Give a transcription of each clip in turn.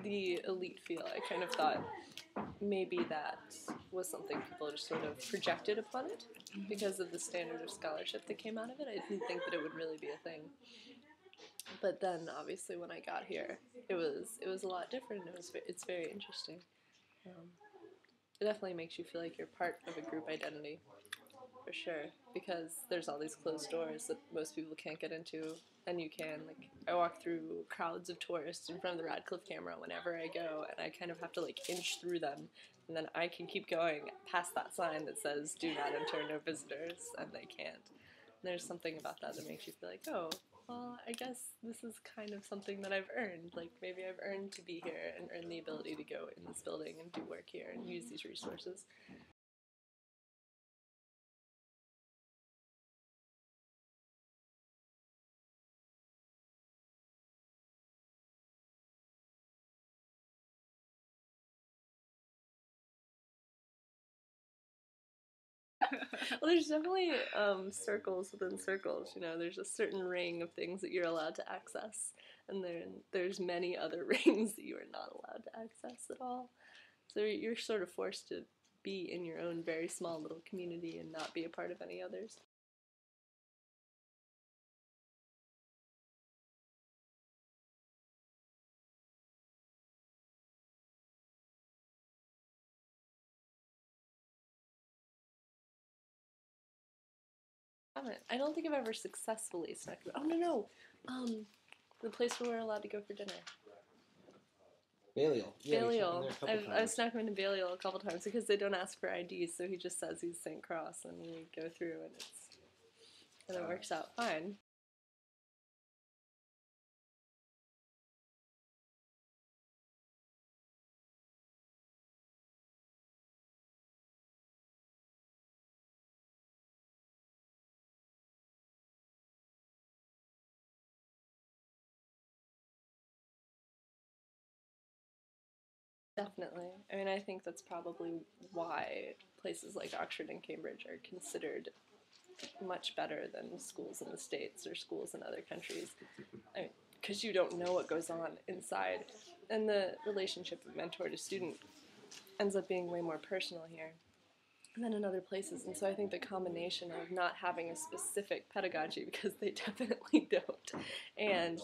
the elite feel. I kind of thought maybe that was something people just sort of projected upon it because of the standard of scholarship that came out of it. I didn't think that it would really be a thing. But then, obviously, when I got here, it was a lot different. It's very interesting. Um, it definitely makes you feel like you're part of a group identity, for sure, because there's all these closed doors that most people can't get into, and you can. Like, I walk through crowds of tourists in front of the Radcliffe Camera whenever I go, and I kind of have to like inch through them, and then I can keep going past that sign that says "Do not enter, no visitors," and they can't. And there's something about that that makes you feel like, oh, well, I guess this is kind of something that I've earned. Like, maybe I've earned to be here and earned the ability to go in this building and do work here and use these resources. Well, there's definitely circles within circles. You know, there's a certain ring of things that you're allowed to access, and there's many other rings that you are not allowed to access at all. So you're sort of forced to be in your own very small little community and not be a part of any others. I don't think I've ever successfully snuck. Oh no no, the place where we're allowed to go for dinner. Balliol. Yeah, Balliol. I've times. snuck him into Balliol a couple times because they don't ask for IDs, so he just says he's St. Cross, and we go through, and it works out fine. Definitely. I mean, I think that's probably why places like Oxford and Cambridge are considered much better than schools in the States or schools in other countries. I mean, because you don't know what goes on inside. And the relationship of mentor to student ends up being way more personal here than in other places. And so I think the combination of not having a specific pedagogy, because they definitely don't, and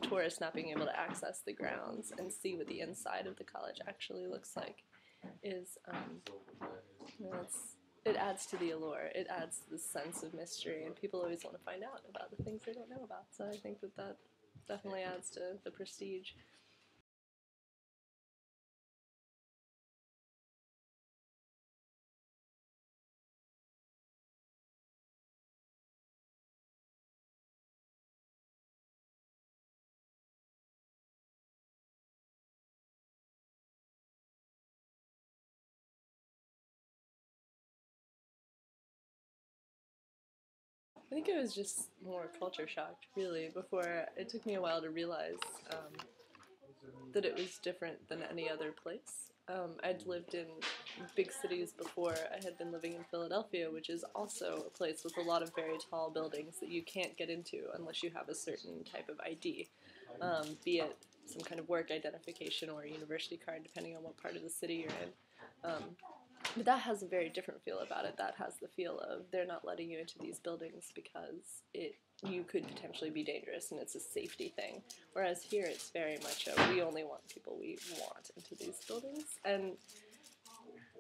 tourists not being able to access the grounds and see what the inside of the college actually looks like is, you know, it adds to the allure. It adds to the sense of mystery, and people always want to find out about the things they don't know about. So I think that definitely adds to the prestige. I think it was just more culture shock, really. Before it took me a while to realize that it was different than any other place. I'd lived in big cities before. I had been living in Philadelphia, which is also a place with a lot of very tall buildings that you can't get into unless you have a certain type of ID, be it some kind of work identification or a university card, depending on what part of the city you're in. But that has a very different feel about it. That has the feel of they're not letting you into these buildings because you could potentially be dangerous and it's a safety thing. Whereas here it's very much a we only want people we want into these buildings. And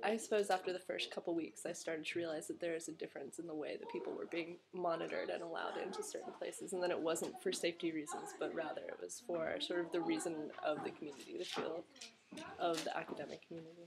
I suppose after the first couple weeks I started to realize that there is a difference in the way that people were being monitored and allowed into certain places, and then it wasn't for safety reasons, but rather it was for sort of the reason of the community, the feel of the academic community.